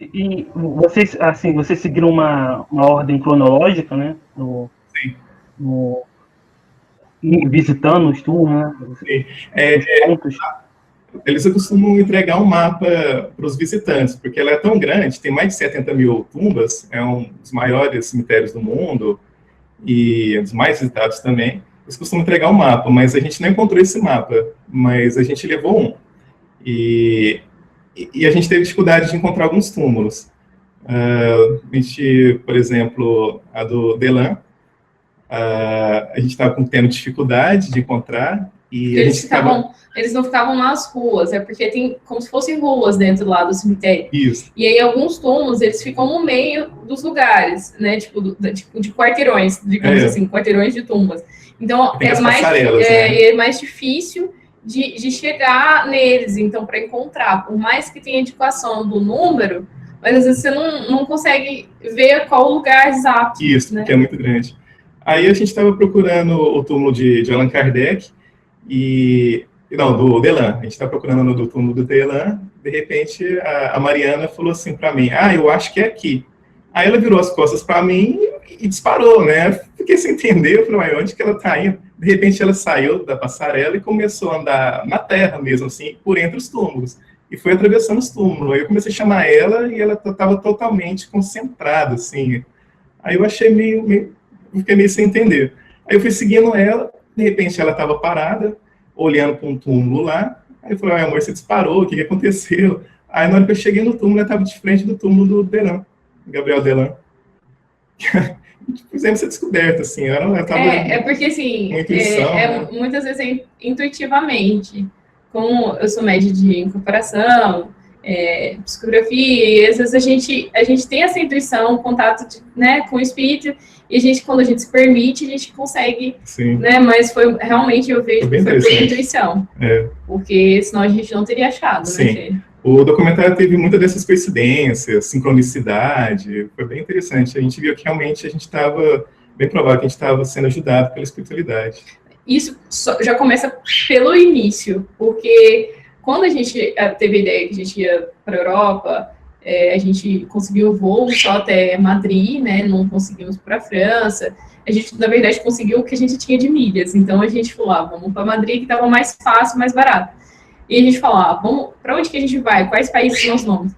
E vocês, assim, vocês seguiram uma ordem cronológica, né? Sim. Visitando os tours, né? Sim. Os pontos. Eles costumam entregar um mapa para os visitantes, porque ela é tão grande, tem mais de 70 mil tumbas, é um dos maiores cemitérios do mundo, e um dos mais visitados também. Eles costumam entregar um mapa, mas a gente não encontrou esse mapa, mas a gente levou um. E a gente teve dificuldade de encontrar alguns túmulos. A gente, por exemplo, a do Delan, a gente estava tendo dificuldade de encontrar, e eles não ficavam nas ruas, é porque tem como se fossem ruas dentro lá do cemitério. Isso. E aí alguns túmulos, eles ficam no meio dos lugares, né? Tipo de quarteirões, digamos assim, quarteirões de tumbas. Então é mais difícil de chegar neles, então, para encontrar. Por mais que tenha indicação do número, mas às vezes você não consegue ver qual o lugar exato. Isso, né? Que é muito grande. Aí a gente estava procurando o túmulo de Allan Kardec, do Delan. A gente está procurando no túmulo do Delan, de repente a Mariana falou assim para mim, eu acho que é aqui. Aí ela virou as costas para mim e disparou, né? Fiquei sem entender, eu falei, onde que ela está indo? De repente ela saiu da passarela e começou a andar na terra mesmo, assim, por entre os túmulos. E foi atravessando os túmulos. Aí eu comecei a chamar ela e ela estava totalmente concentrada, assim. Aí eu achei fiquei meio sem entender. Aí eu fui seguindo ela, de repente ela estava parada, olhando para um túmulo lá. Aí eu falei, amor, você disparou, o que aconteceu? Aí na hora que eu cheguei no túmulo, ela estava de frente do túmulo do Delan, Gabriel Delan. Fizemos essa descoberta, assim. Ela tava porque, assim, né? muitas vezes intuitivamente. Como eu sou média de incorporação, psicografia, e às vezes a gente tem essa intuição, contato com o espírito, e quando a gente se permite, a gente consegue, né? Mas realmente eu vejo que foi por intuição. Porque senão a gente não teria achado, Sim. né? O documentário teve muitas dessas coincidências, sincronicidade, foi bem interessante. A gente viu que realmente a gente estava, bem provável que a gente estava sendo ajudado pela espiritualidade. Isso já começa pelo início, porque quando a gente teve a ideia que a gente ia para a Europa, a gente conseguiu o voo só até Madrid, né? Não conseguimos para a França. A gente, na verdade, conseguiu o que a gente tinha de milhas. Então, a gente falou, vamos para Madrid, que estava mais fácil, mais barato. E a gente falou, vamos, para onde que a gente vai? Quais países nós vamos?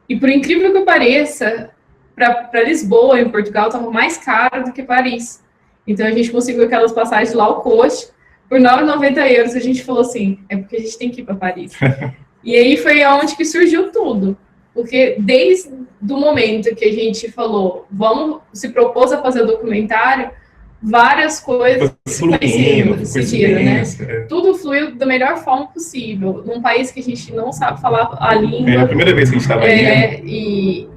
E, por incrível que pareça, para Lisboa, em Portugal, estava mais caro do que Paris. Então, a gente conseguiu aquelas passagens low cost, por 9,90 €, a gente falou assim, é porque a gente tem que ir para Paris. E aí foi onde que surgiu tudo. Porque desde o momento que a gente falou, se propôs a fazer o documentário, várias coisas se conheceram, né? Tudo fluiu da melhor forma possível. Num país que a gente não sabe falar a língua. É a primeira vez que a gente estava aí,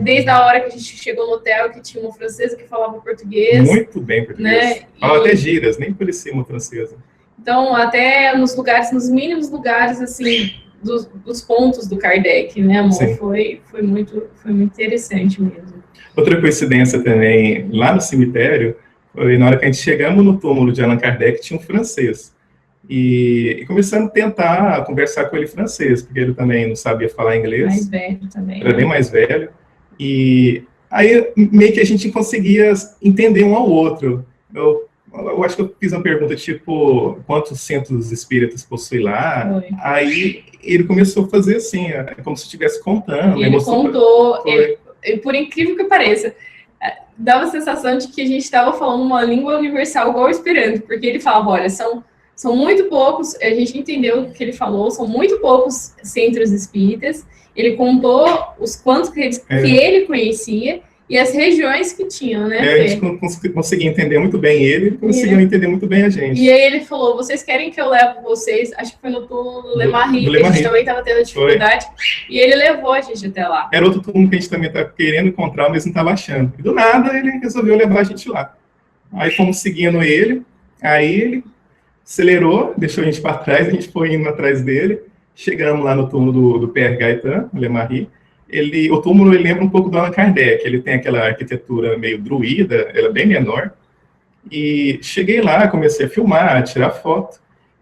desde a hora que a gente chegou no hotel, que tinha uma francesa que falava português. Muito bem português. Né? Fala até gírias, nem parecia uma francesa. Então, até nos mínimos lugares, assim, dos pontos do Kardec, né, amor? Foi muito interessante mesmo. Outra coincidência também, lá no cemitério, foi na hora que a gente chegamos no túmulo de Allan Kardec, tinha um francês. E começando a tentar conversar com ele francês, porque ele também não sabia falar inglês. Mais velho também. Era bem mais velho. E aí, meio que a gente conseguia entender um ao outro. Eu acho que eu fiz uma pergunta, tipo, quantos centros espíritas possui lá? Foi. Aí ele começou a fazer assim, como se estivesse contando. Ele contou, por incrível que pareça, dava a sensação de que a gente estava falando uma língua universal igual o Esperanto, porque ele falava, olha, são muito poucos, a gente entendeu o que ele falou, são muito poucos centros espíritas, ele contou os quantos que ele conhecia, e as regiões que tinham, né? A gente conseguia entender muito bem ele conseguiu entender muito bem a gente. E aí ele falou, vocês querem que eu levo vocês? Acho que foi no túmulo do Le Marie, que a gente também estava tendo dificuldade. E ele levou a gente até lá. Era outro túmulo que a gente também estava querendo encontrar, mas não estava achando. E do nada ele resolveu levar a gente lá. Aí fomos seguindo ele, aí ele acelerou, deixou a gente para trás, a gente foi indo atrás dele. Chegamos lá no túmulo do Père Gaëtan, Le Marie. O túmulo lembra um pouco do Allan Kardec, ele tem aquela arquitetura meio druida, ela é bem menor, e cheguei lá, comecei a filmar, a tirar foto,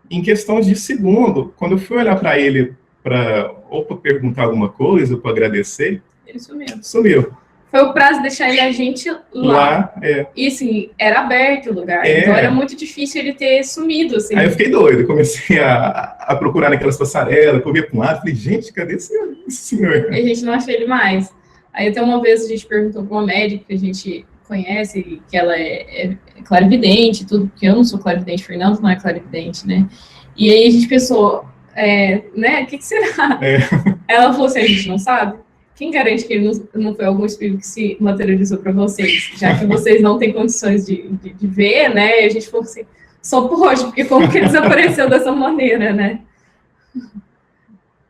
em questão de segundo, quando eu fui olhar para ele, ou para perguntar alguma coisa, ou para agradecer, Ele sumiu. Sumiu. Foi o prazo de deixar a gente lá. E, assim, era aberto o lugar. Então, era muito difícil ele ter sumido, assim. Aí eu fiquei doido. Comecei a procurar naquelas passarelas, corria para um lado. Falei, gente, cadê esse senhor? E a gente não achou ele mais. Aí, até uma vez, a gente perguntou para uma médica que a gente conhece, que ela é clarividente, tudo, porque eu não sou clarividente, o Fernando não é clarividente, né? E aí, a gente pensou, né, o que será? Ela falou assim, a gente não sabe. Quem garante que ele não foi algum espírito que se materializou para vocês? Já que vocês não têm condições de ver, né? E a gente falou assim, só pode, porque como que ele desapareceu dessa maneira, né?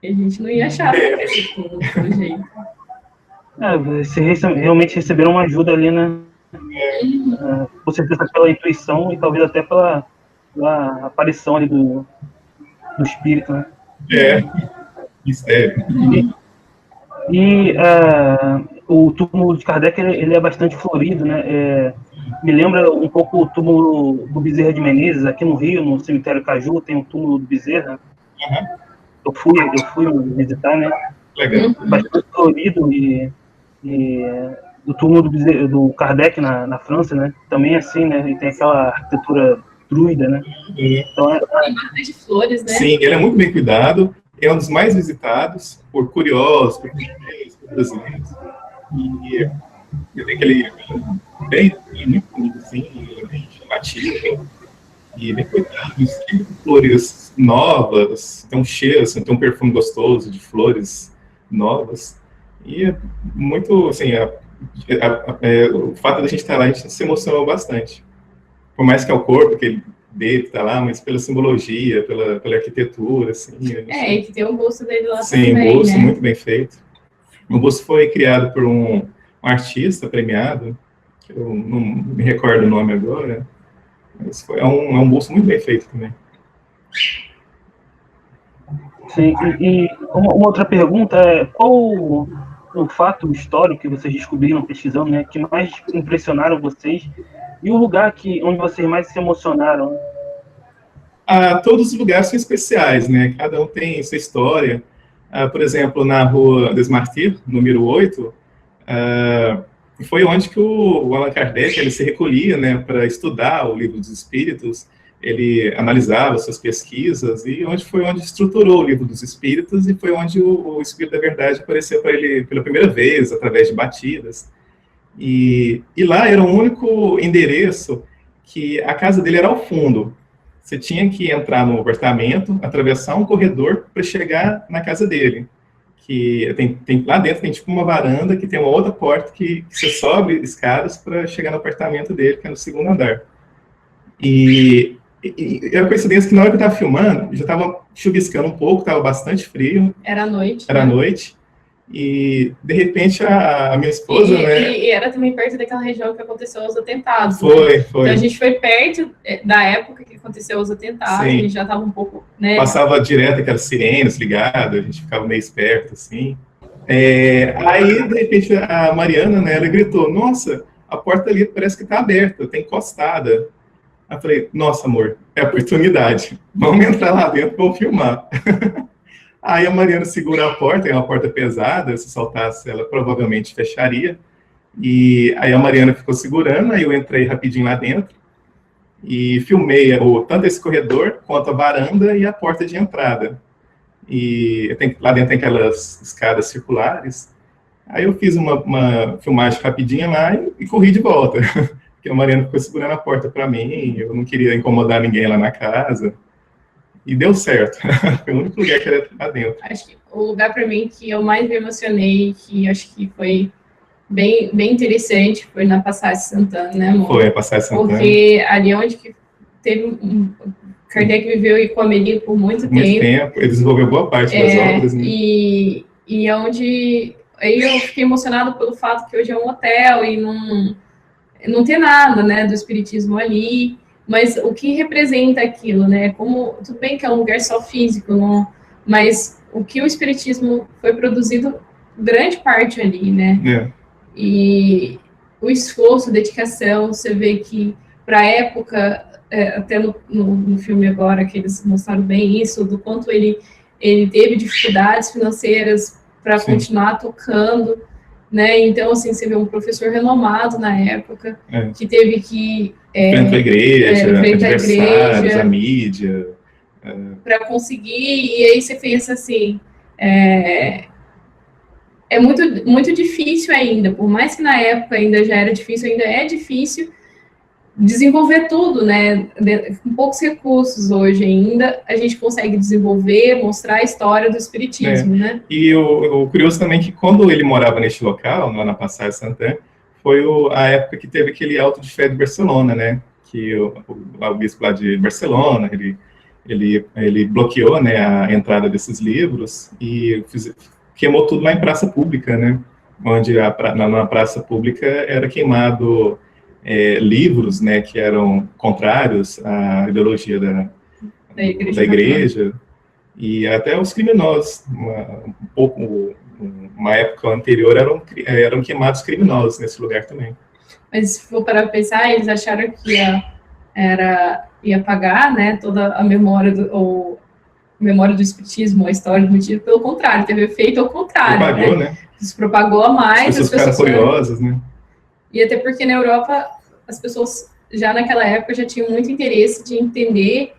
E a gente não ia achar pelo jeito. Vocês realmente receberam uma ajuda ali, né? Com certeza pela intuição e talvez até pela aparição ali do espírito, né? Mistério. E o túmulo de Kardec, ele é bastante florido, né? Me lembra um pouco o túmulo do Bezerra de Menezes, aqui no Rio, no cemitério Caju, tem um túmulo do Bezerra. Eu fui visitar, né? Legal. Bastante florido e do túmulo do Kardec na França, né? Também assim, né? E tem aquela arquitetura druida, né? Então, tem bastante flores, né? Sim, ele é muito bem cuidado. É um dos mais visitados por curiosos, por brasileiros. E eu tenho aquele bem muito bonito, assim, bem chamativo, e bem cuidado. Tem flores novas, tem um cheiro, assim, tem um perfume gostoso de flores novas. E é muito, assim, o fato de a gente estar lá, a gente se emocionou bastante. Por mais que é o corpo dele que está lá, mas pela simbologia, pela arquitetura, assim. E que tem o busto dele lá também. Sim, o busto muito bem feito. O busto foi criado por um artista premiado, que eu não me recordo o nome agora, mas é um busto muito bem feito também. Sim, e uma outra pergunta é, qual o fato histórico que vocês descobriram pesquisando, né, que mais impressionaram vocês, e o lugar onde vocês mais se emocionaram? Todos os lugares são especiais, né? Cada um tem sua história. Por exemplo, na rua des Martyrs, número 8, foi onde que o Allan Kardec ele se recolhia, né, para estudar o Livro dos Espíritos. Ele analisava suas pesquisas e foi onde estruturou o Livro dos Espíritos e foi onde o Espírito da Verdade apareceu para ele pela primeira vez, através de batidas. E lá era o único endereço que a casa dele era ao fundo. Você tinha que entrar no apartamento, atravessar um corredor para chegar na casa dele. Que lá dentro tem tipo uma varanda que tem uma outra porta que você sobe escadas para chegar no apartamento dele, que é no segundo andar. E era coincidência que na hora que eu estava filmando, já estava chuviscando um pouco, estava bastante frio. Era noite. Era noite. E, de repente, a minha esposa, e era também perto daquela região que aconteceu os atentados. Foi. Então, a gente foi perto da época que aconteceu os atentados, a gente já estava um pouco, né? Passava direto aquelas sirenes ligadas, a gente ficava meio esperto, assim. Aí, de repente, a Mariana, né, ela gritou, nossa, a porta ali parece que está aberta, está encostada. Eu falei, nossa, amor, é oportunidade. Vamos entrar lá dentro, vamos filmar. Aí a Mariana segura a porta, é uma porta pesada, se soltasse ela provavelmente fecharia. E aí a Mariana ficou segurando, aí eu entrei rapidinho lá dentro e filmei tanto esse corredor quanto a varanda e a porta de entrada. E lá dentro tem aquelas escadas circulares. Aí eu fiz uma filmagem rapidinha lá e corri de volta. Porque a Mariana ficou segurando a porta para mim, eu não queria incomodar ninguém lá na casa. E deu certo. Foi o único lugar que era lá dentro. Acho que o lugar para mim que eu mais me emocionei, que acho que foi bem interessante, foi na Passagem Santana, né, amor? Foi a Passagem Santana. Porque ali onde que teve Kardec viveu com a Amélie por muito tempo. Muito tempo. Ele desenvolveu boa parte das obras. Né? E onde... Aí eu fiquei emocionada pelo fato que hoje é um hotel e não tem nada, né, do espiritismo ali. Mas o que representa aquilo, né? Como, tudo bem que é um lugar só físico, não, mas o que o espiritismo foi produzido grande parte ali, né? E o esforço, a dedicação, você vê que para a época, até no filme agora, que eles mostraram bem isso, do quanto ele teve dificuldades financeiras para continuar tocando, né? Então, assim, você vê um professor renomado na época, que teve que... frente à igreja, frente à adversários, igreja, a mídia... para conseguir, e aí você pensa assim, é muito, muito difícil ainda, por mais que na época ainda já era difícil, ainda é difícil desenvolver tudo, né? Com poucos recursos hoje ainda, a gente consegue desenvolver, mostrar a história do espiritismo, né? E o curioso também é que quando ele morava neste local, lá na Passagem Santana, foi a época que teve aquele auto de fé de Barcelona, né? Que o bispo lá de Barcelona, ele bloqueou, né, a entrada desses livros e queimou tudo lá em praça pública, né? Onde na praça pública era queimado livros, né, que eram contrários à ideologia da igreja e até os criminosos. Uma época anterior eram queimados criminosos nesse lugar também. Mas se for para pensar, eles acharam que ia apagar, né, toda a memória do espiritismo, a história do espiritismo, pelo contrário, teve efeito ao contrário. Propagou, né? Se propagou a mais. As pessoas ficaram curiosas, né? E até porque na Europa, as pessoas já naquela época já tinham muito interesse de entender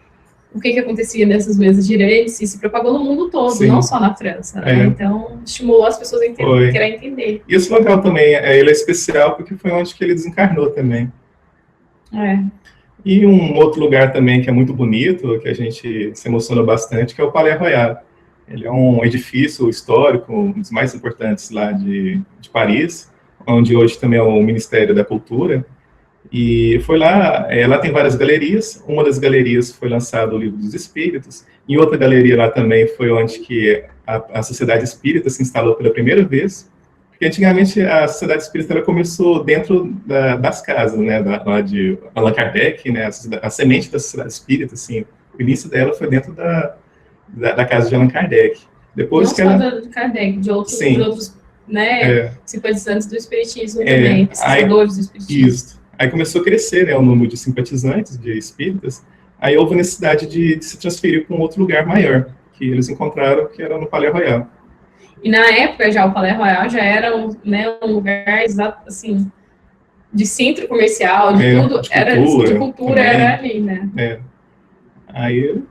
o que acontecia nessas mesas girantes e se propagou no mundo todo, sim, não só na França, né? Então, estimulou as pessoas a querer entender. E esse local também, ele é especial porque foi onde que ele desencarnou também. E um outro lugar também que é muito bonito, que a gente se emociona bastante, que é o Palais Royal. Ele é um edifício histórico, um dos mais importantes lá de Paris, onde hoje também é o Ministério da Cultura. E foi lá, lá tem várias galerias. Uma das galerias foi lançado o Livro dos Espíritos. Em outra galeria lá também foi onde que a Sociedade Espírita se instalou pela primeira vez. Porque antigamente a Sociedade Espírita ela começou dentro das casas, né, lá de Allan Kardec, né, a semente da Sociedade Espírita, assim, o início dela foi dentro da casa de Allan Kardec. Depois não só de Kardec, de outros né, simpatizantes do Espiritismo também, pesquisadores do Espiritismo. Isso. Aí começou a crescer, né, o número de simpatizantes, de espíritas, aí houve a necessidade de se transferir para um outro lugar maior, que eles encontraram, que era no Palais Royal. E na época, já o Palais Royal já era um lugar, assim, de centro comercial, de tudo, de cultura, era ali, né? Aí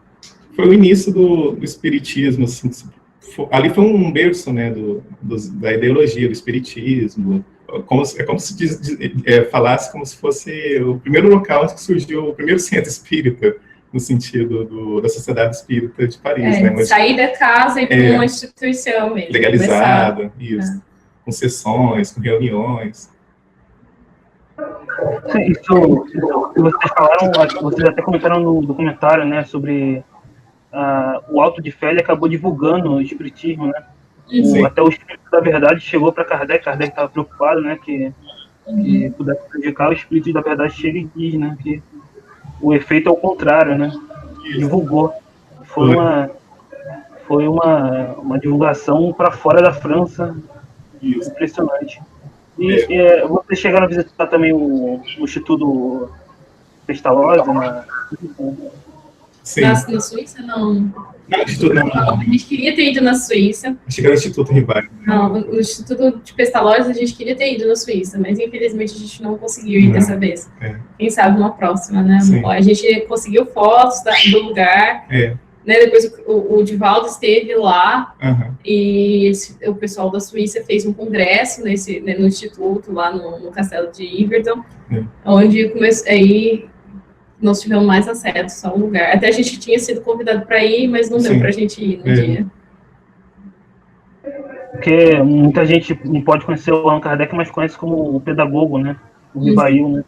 foi o início do espiritismo, assim, ali foi um berço, né, da ideologia do espiritismo. É como se falasse como se fosse o primeiro local onde surgiu o primeiro centro espírita, no sentido da Sociedade Espírita de Paris. Né? Mas, sair da casa e para uma instituição mesmo. Legalizada, isso. Com sessões, com reuniões. Sim, isso vocês falaram, acho que vocês até comentaram no documentário, né, sobre o Alto de Fé, ele acabou divulgando o espiritismo, né? Até o Espírito da Verdade chegou para Kardec estava preocupado, né, que pudesse prejudicar. O Espírito da Verdade chega e diz, né, que o efeito é o contrário, né? Divulgou. Foi uma divulgação para fora da França, impressionante. E vocês chegaram a visitar também o Instituto Pestalozzi, Sim. Na Suíça, não. A gente queria ter ido na Suíça. Acho que era o Instituto Rivaio. Não, o Instituto de Pestalozzi a gente queria ter ido na Suíça, mas infelizmente a gente não conseguiu ir dessa vez. Quem sabe uma próxima, né? Sim. A gente conseguiu fotos do lugar. Né? Depois o Divaldo esteve lá e o pessoal da Suíça fez um congresso no Instituto, lá no Castelo de Yverdon, onde aí nós tivemos mais acesso ao lugar. Até a gente tinha sido convidado para ir, mas não deu para a gente ir no dia. Porque muita gente não pode conhecer o Allan Kardec, mas conhece como o pedagogo, né? O Rivail, né?